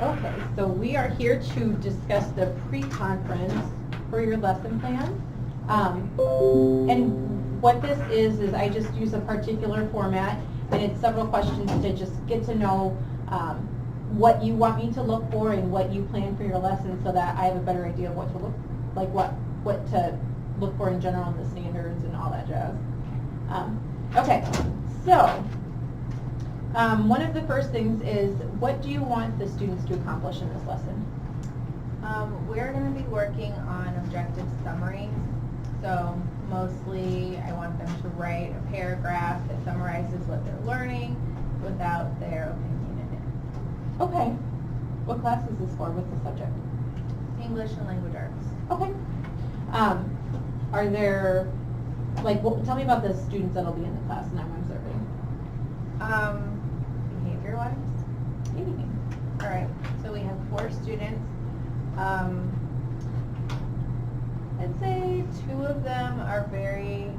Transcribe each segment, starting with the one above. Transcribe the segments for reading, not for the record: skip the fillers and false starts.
Okay, so we are here to discuss the pre-conference for your lesson plan. And what this is I just use a particular format, and it's several questions to just get to know what you want me to look for and what you plan for your lesson, so that I have a better idea of what to look, like what to look for in general in the standards and all that jazz. Okay, so one of the first things is, what do you want the students to accomplish in this lesson? We're going to be working on objective summaries. So mostly I want them to write a paragraph that summarizes what they're learning without their opinion in it. Okay. What class is this for? What's the subject? English and language arts. Okay. Are there, like, tell me about the students that'll be in the class and I'm observing. Behavior-wise? Anything. All right, so we have 4 students. I'd say 2 of them are very,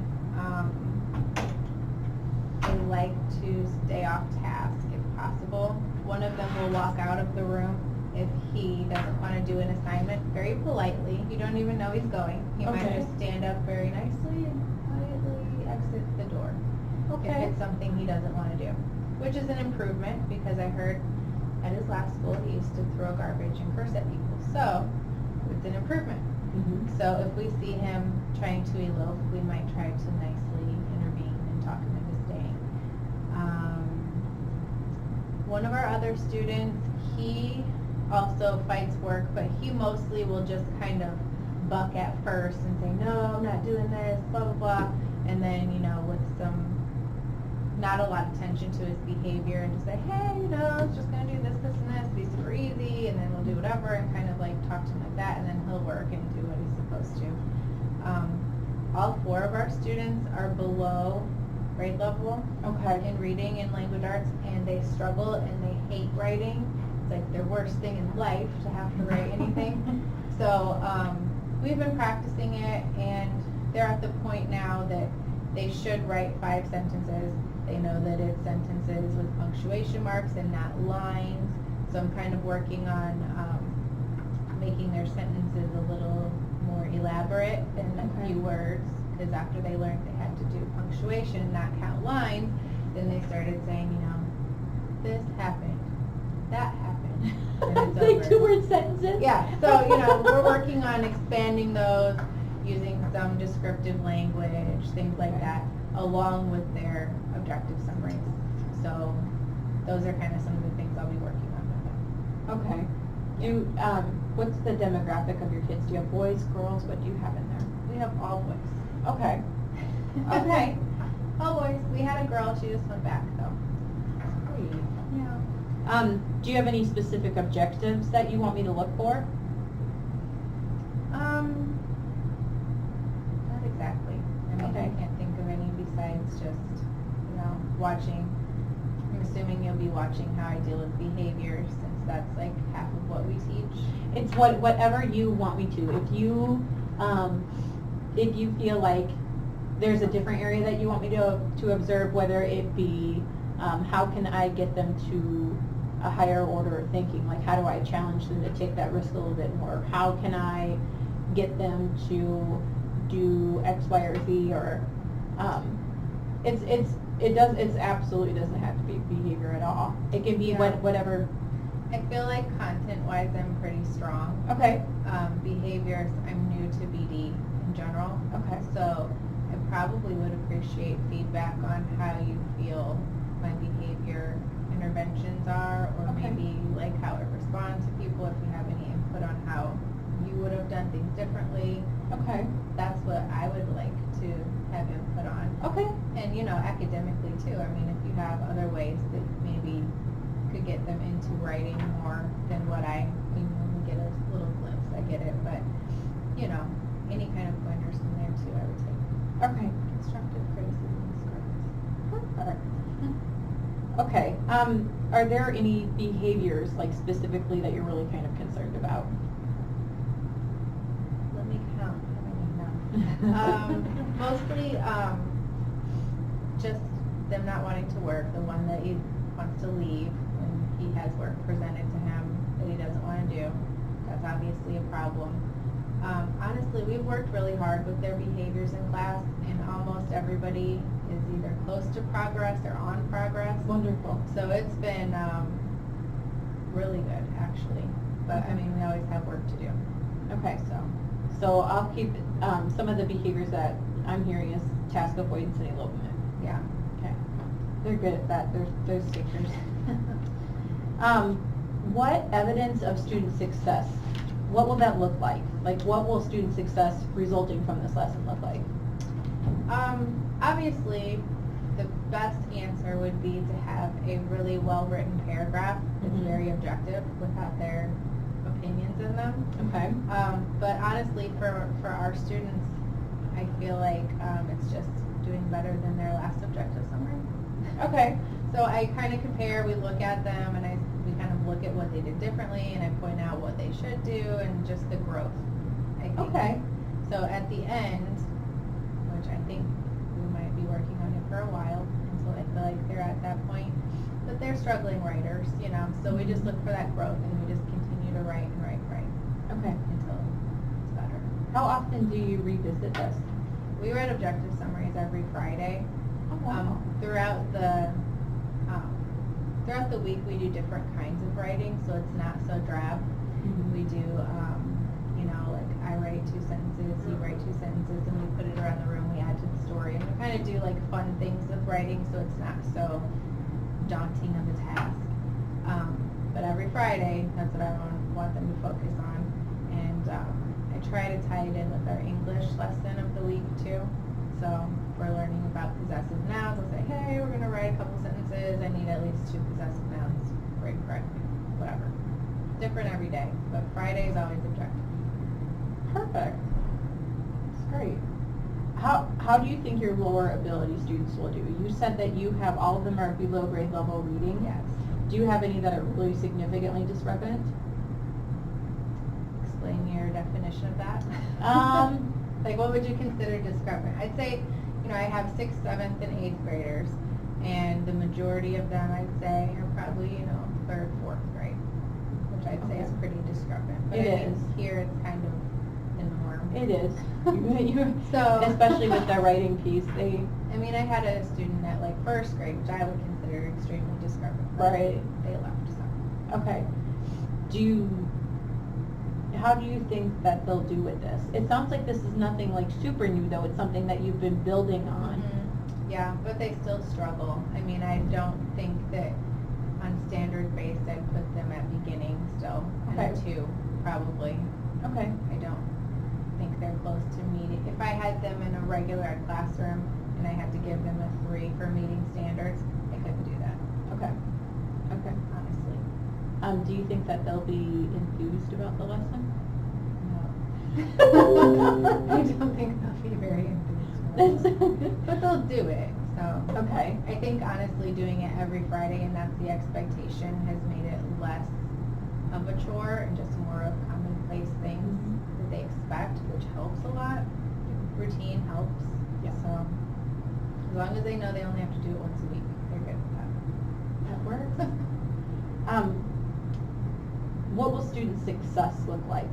they like to stay off task if possible. One of them will walk out of the room if he doesn't want to do an assignment very politely. You don't even know he's going. He might Okay. just stand up very nicely and quietly exit the door. Okay. If it's something he doesn't want to do, which is an improvement, because I heard at his last school he used to throw garbage and curse at people. So it's an improvement. Mm-hmm. So if we see him trying to elope, we might try to nicely intervene and talk him into staying. One of our other students, he also fights work, but he mostly will just kind of buck at first and say, no, I'm not doing this, blah, blah, blah. And then, you know, with not a lot of attention to his behavior, and just say, hey, you know, it's just going to do this, this, and this, be super easy, and then we'll do whatever, and kind of like talk to him like that, and then he'll work and do what he's supposed to. All 4 of our students are below grade level in reading and language arts, and they struggle and they hate writing. It's like their worst thing in life to have to write anything. So we've been practicing it, and they're at the point now that they should write 5 sentences. They know that it's sentences with punctuation marks and not lines. So I'm kind of working on making their sentences a little more elaborate than a few words, because after they learned they had to do punctuation and not count lines, then they started saying, you know, this happened, that happened, and it's Like over. 2-word sentences? Yeah, so, you know, we're working on expanding those, using some descriptive language, things like that, along with their objective summaries. So those are kind of some of the things I'll be working on with them. Okay. What's the demographic of your kids? Do you have boys, girls? What do you have in there? We have all boys. Okay. Okay. All boys. We had a girl, she just went back though. Sweet. Yeah. Do you have any specific objectives that you want me to look for? Not exactly. I mean, Okay. I can't think of any besides just, you know, watching. I'm assuming you'll be watching how I deal with behavior, since that's like half of what we teach. It's whatever you want me to. If you feel like there's a different area that you want me to observe, whether it be how can I get them to a higher order of thinking, like how do I challenge them to take that risk a little bit more? How can I get them to do X, Y, or Z? Or it absolutely doesn't have to be behavior at all. It can be Yeah. whatever. I feel like content-wise I'm pretty strong. Okay. Behaviors, I'm new to BD in general. Okay. So I probably would appreciate feedback on how you feel my behavior interventions are, or Okay. maybe like how it responds to people, if you have any input on how you would have done things differently. Okay. That's what I would like to have input on. Okay. And, you know, academically too. I mean, if you have other ways that maybe could get them into writing more than what I only get a little glimpse, I get it, but, you know, any kind of pointers from there too, I would take. Okay. Constructive criticism is great. Perfect. Okay. Are there any behaviors, like specifically, that you're really kind of concerned about? Let me count how many now. Mostly, just them not wanting to work. The one that he wants to leave when he has work presented to him, that he doesn't want to do. That's obviously a problem. Honestly, we've worked really hard with their behaviors in class, and almost everybody is either close to progress or on progress. Wonderful. So it's been really good, actually. But I mean, we always have work to do. Okay, so I'll keep, some of the behaviors that I'm hearing is task avoidance and elopement. Yeah. Okay. They're good at that, they're stickers. What evidence of student success, what will that look like? Like, what will student success resulting from this lesson look like? Obviously, the best answer would be to have a really well-written paragraph that's Mhm. very objective without their opinions in them. Okay. But honestly, for our students, I feel like it's just doing better than their last objective summary. Okay. So I kind of compare, we look at them, and we kind of look at what they did differently, and I point out what they should do, and just the growth, I think. Okay. So at the end, which I think we might be working on it for a while, until I feel like they're at that point, but they're struggling writers, you know, so we just look for that growth, and we just continue to write and write and write Okay. until it's better. How often do you revisit this? We write objective summaries every Friday. Oh, Throughout the week, we do different kinds of writing, so it's not so drab. Mhm. We do, you know, like I write 2 sentences, you write 2 sentences, and we put it around the room, we add to the story. And we kind of do like fun things with writing, so it's not so daunting of a task. But every Friday, that's what I want them to focus on. And I try to tie it in with our English lesson of the week too. So if we're learning about possessive nouns, I'll say, hey, we're going to write a couple sentences. I need at least 2 possessive nouns. Write correctly. Whatever. Different every day, but Friday is always objective. Perfect. That's great. How do you think your lower ability students will do? You said that you have all of them are below grade level reading. Yes. Do you have any that are really significantly discrepant? Explain your definition of that. Like, what would you consider discrepant? I'd say, you know, I have 6th, 7th, and 8th graders, and the majority of them, I'd say, are probably, you know, 3rd, 4th grade, which I'd say is Okay. pretty discrepant. But It I mean, is. here it's kind of the norm. It is. So- Especially with the writing piece, I mean, I had a student at like 1st grade, which I would consider extremely discrepant. But Right. They left, so. okay. How do you think that they'll do with this? It sounds like this is nothing like super new though, it's something that you've been building on. Mhm. Yeah, but they still struggle. I mean, I don't think that on standard base I'd put them at beginning still, and a Okay. 2, probably. Okay. I don't think they're close to meeting. If I had them in a regular ed classroom and I had to give them a 3 for meeting standards, I couldn't do that, Okay. Okay. honestly. Do you think that they'll be enthused about the lesson? No. I don't think they'll be very enthused. But they'll do it, so. Okay. I think honestly doing it every Friday, and that's the expectation, has made it less of a chore and just more of commonplace things Mhm. that they expect, which helps a lot. Routine helps. Yeah. So as long as they know they only have to do it once a week, they're good with that. That works. What will student success look like?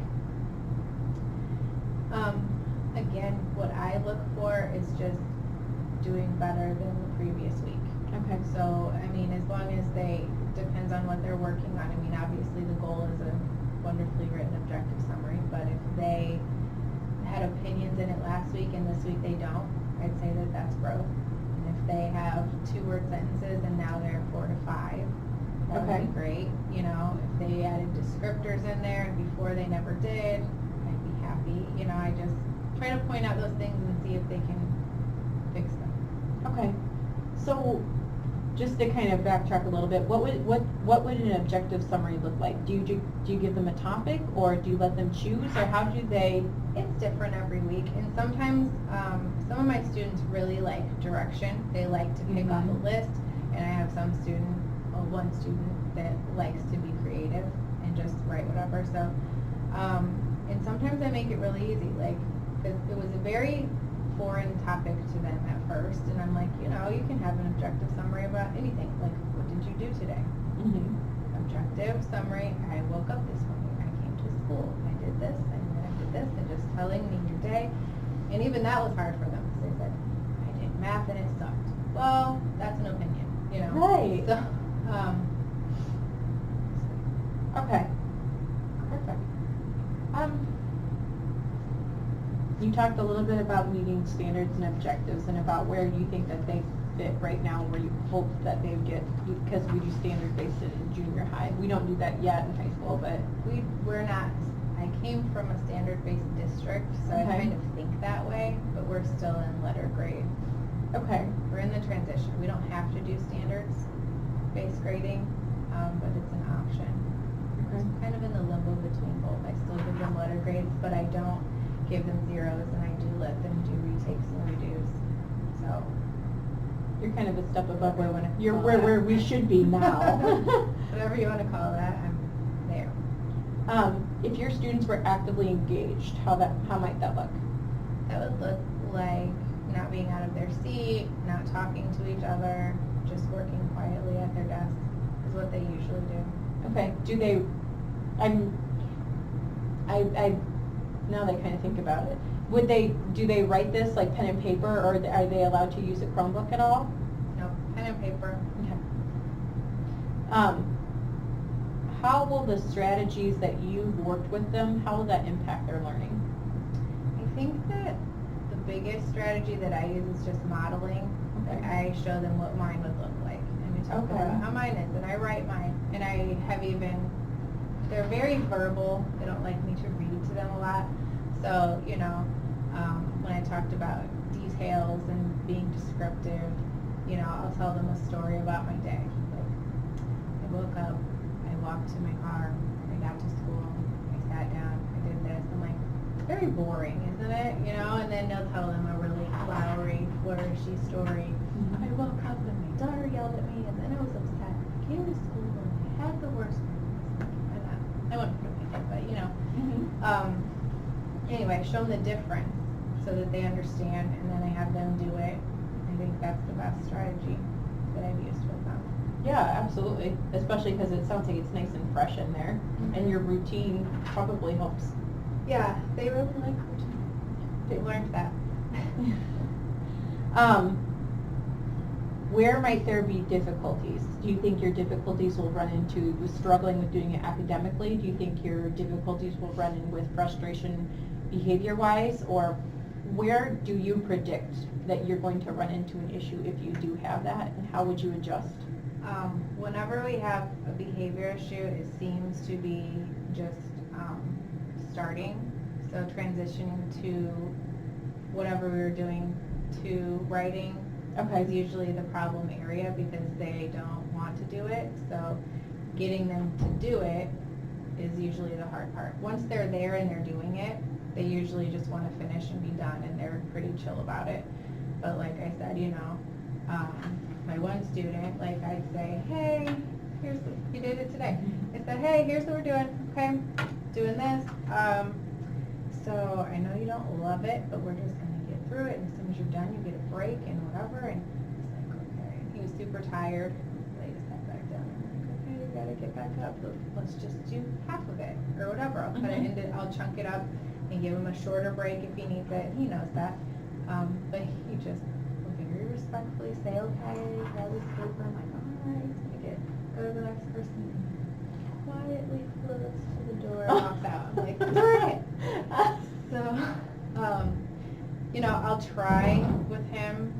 Again, what I look for is just doing better than the previous week. Okay. So, I mean, as long as depends on what they're working on. I mean, obviously the goal is a wonderfully written objective summary, but if they had opinions in it last week and this week they don't, I'd say that that's growth. And if they have 2-word sentences and now they're 4 to 5, that Okay. would be great. You know, if they added descriptors in there and before they never did, I'd be happy. You know, I just try to point out those things and see if they can fix them. Okay. So, just to kind of backtrack a little bit, what would an objective summary look like? Do you give them a topic, or do you let them choose, or how do they? It's different every week, and sometimes some of my students really like direction. They like to pick off Mhm. a list, and I have one student that likes to be creative and just write whatever. So, and sometimes I make it really easy. Like, 'cause it was a very foreign topic to them at first, and I'm like, you know, you can have an objective summary about anything. Like, what did you do today? Mhm. objective summary. I woke up this morning, I came to school, I did this, and then I did this, and just telling me your day. And even that was hard for them, because they said, I did math and it sucked. Well, that's an opinion, you know? Right. So, Okay. Perfect. You talked a little bit about meeting standards and objectives and about where you think that they fit right now, where you hope that they would get, because we do standard-based in junior high. We don't do that yet in high school, but we're not, I came from a standard-based district, so I Okay. kind of think that way, but we're still in letter grade. okay. We're in the transition. We don't have to do standards-based grading, but it's an option. Okay. I'm kind of in the limbo between both. I still give them letter grades, but I don't give them zeros, and I do let them do retakes and redos. So, You're kind of a step above Whatever you wanna you're call where that. we should be now. whatever you want to call that, I'm there. If your students were actively engaged, how might that look? That would look like not being out of their seat, not talking to each other, just working quietly at their desk is what they usually do. Okay. Do they? Now that I kind of think about it, do they write this like pen and paper, or are they allowed to use a Chromebook at all? No, pen and paper. Okay. How will the strategies that you've worked with them, how will that impact their learning? I think that the biggest strategy that I use is just modeling. Like I show them what mine would look like, and we talk Okay. about how mine is, and I write mine, and I have even, they're very verbal, they don't like me to read to them a lot, so, you know, when I talked about details and being descriptive, you know, I'll tell them a story about my day. Like, I woke up, I walked to my car, I got to school, I sat down, I did this. I'm like, very boring, isn't it? You know, and then they'll tell them a really flowery, flourishy story. Mhm. I woke up and my daughter yelled at me, and then I was upset. I came to school and I had the worst memories. I wouldn't put it, but you know. Anyway, show them the difference so that they understand, and then I have them do it. I think that's the best strategy that I've used with them. Yeah, absolutely. Especially because it sounds like it's nice and fresh in there, and your routine probably helps. Yeah, they really like routine. They learned that. Where might there be difficulties? Do you think your difficulties will run into struggling with doing it academically? Do you think your difficulties will run in with frustration behavior-wise? Or where do you predict that you're going to run into an issue if you do have that, and how would you adjust? Whenever we have a behavior issue, it seems to be just starting, so transitioning to whatever we were doing to writing is usually the problem area because they don't want to do it. So getting them to do it is usually the hard part. Once they're there and they're doing it, they usually just want to finish and be done, and they're pretty chill about it. But like I said, you know, my one student, like I'd say, hey, you did it today. I said, hey, here's what we're doing, okay? Doing this. So I know you don't love it, but we're just going to get through it, and as soon as you're done, you get a break and whatever. And he's like, okay. And he was super tired. So I just sat back down. I'm like, okay, you got to get back up. Let's just do half of it or whatever. I'll cut it into, I'll chunk it up and give him a shorter break if he needs it. He knows that. But he just will very respectfully say, okay, grab his paper. I'm like, all right, he's going to go to the next person. Quietly floats to the door and walks out. I'm like, that's all right. So, you know, I'll try with him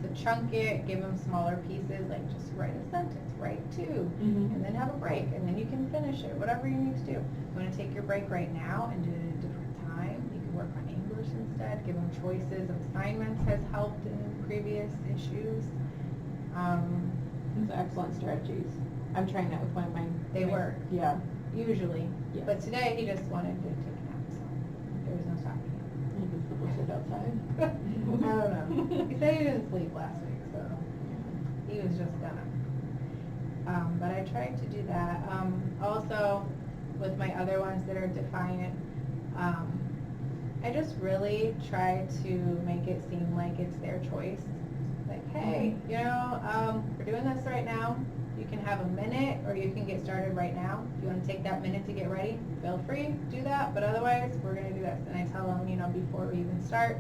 to chunk it, give him smaller pieces, like just write a sentence, write two, and then have a break, and then you can finish it, whatever you need to do. You want to take your break right now and do it at a different time. You can work on English instead, give them choices of assignments has helped in previous issues. Those are excellent strategies. I'm trying that with one of mine. They work. Yeah. Usually. Yes. But today he just wanted to take a nap, so there was no stopping him. You can still sit outside. I don't know. He said he didn't sleep last week, so he was just gonna. But I tried to do that. Also, with my other ones that are defiant, I just really try to make it seem like it's their choice. Like, hey, you know, we're doing this right now. You can have a minute, or you can get started right now. If you want to take that minute to get ready, feel free, do that, but otherwise, we're going to do this. And I tell them, you know, before we even start,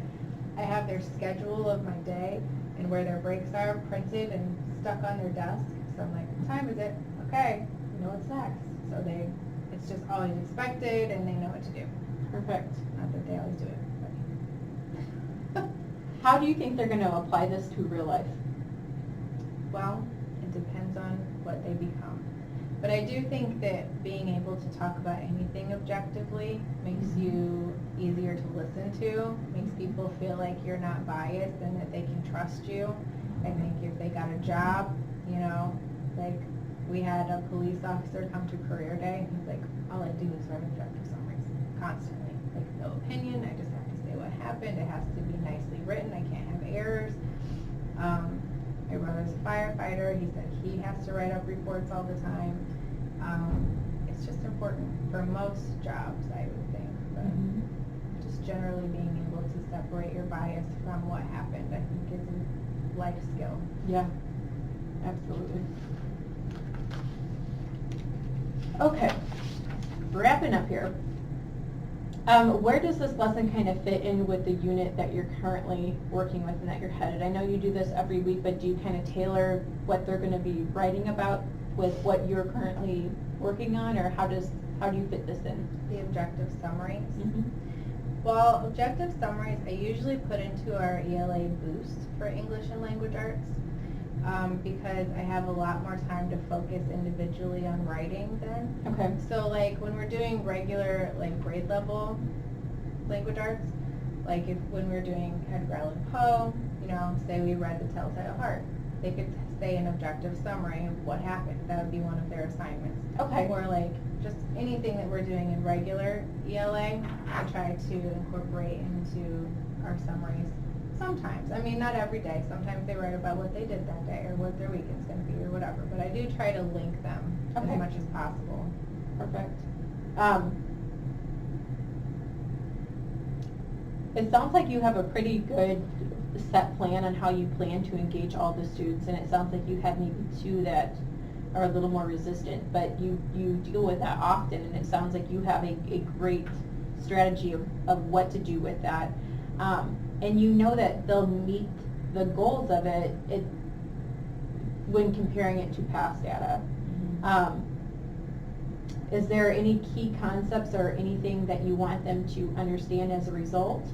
I have their schedule of my day and where their breaks are printed and stuck on their desk. So I'm like, what time is it? Okay, you know what's next. So it's just always expected, and they know what to do. Perfect. Not that they always do it, but. How do you think they're going to apply this to real life? Well, it depends on what they become. But I do think that being able to talk about anything objectively makes you easier to listen to, makes people feel like you're not biased and that they can trust you. I think if they got a job, you know, like we had a police officer come to career day, and he's like, all I do is write objective summaries constantly. Like, no opinion, I just have to say what happened. It has to be nicely written. I can't have errors. My brother's a firefighter. He said he has to write up reports all the time. It's just important for most jobs, I would think. But just generally being able to separate your bias from what happened, I think is a life skill. Yeah, absolutely. Okay, wrapping up here. Where does this lesson kind of fit in with the unit that you're currently working with and that you're headed? I know you do this every week, but do you kind of tailor what they're going to be writing about with what you're currently working on, or how do you fit this in? The objective summaries. Well, objective summaries I usually put into our ELA boost for English and language arts because I have a lot more time to focus individually on writing then. Okay. So like when we're doing regular like grade level language arts, like when we're doing Edgar Allan Poe, you know, say we read The Telltale Heart, they could say an objective summary of what happened. That would be one of their assignments. Okay. Or like just anything that we're doing in regular ELA, I try to incorporate into our summaries sometimes. I mean, not every day. Sometimes they write about what they did that day or what their weekend's going to be or whatever. But I do try to link them Okay. as much as possible. Perfect. It sounds like you have a pretty good set plan on how you plan to engage all the students, and it sounds like you have maybe two that are a little more resistant, but you deal with that often, and it sounds like you have a great strategy of what to do with that. And you know that they'll meet the goals of it when comparing it to past data. Is there any key concepts or anything that you want them to understand as a result?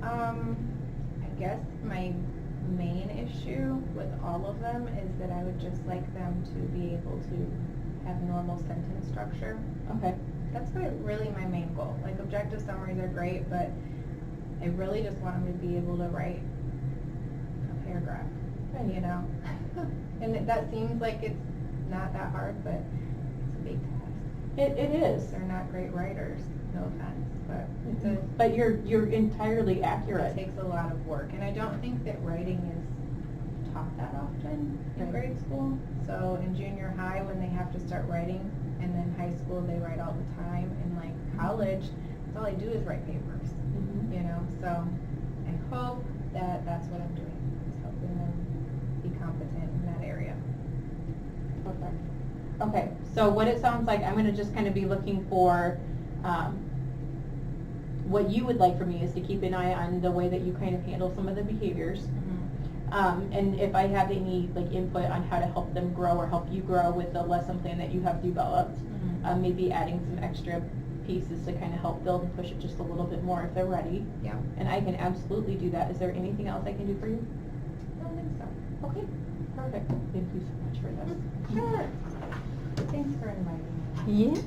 I guess my main issue with all of them is that I would just like them to be able to have normal sentence structure. Okay. That's really my main goal. Like objective summaries are great, but I really just want them to be able to write a paragraph, you know? And that seems like it's not that hard, but it's a big task. It is. They're not great writers, no offense, but it's a, But you're entirely accurate. it takes a lot of work. And I don't think that writing is taught that often in Right. grade school. So in junior high, when they have to start writing, and then high school, they write all the time, and like college, that's all I do is write papers, you know? So I hope that that's what I'm doing, is helping them be competent in that area. Perfect. Okay, so what it sounds like, I'm gonna just kind of be looking for, what you would like from me is to keep an eye on the way that you kind of handle some of the behaviors. And if I have any like input on how to help them grow or help you grow with the lesson plan that you have developed, maybe adding some extra pieces to kind of help build and push it just a little bit more if they're ready. Yeah. And I can absolutely do that. Is there anything else I can do for you? I don't think so. Okay, perfect. Thank you so much for this. Sure. Thanks for inviting me. Yeah.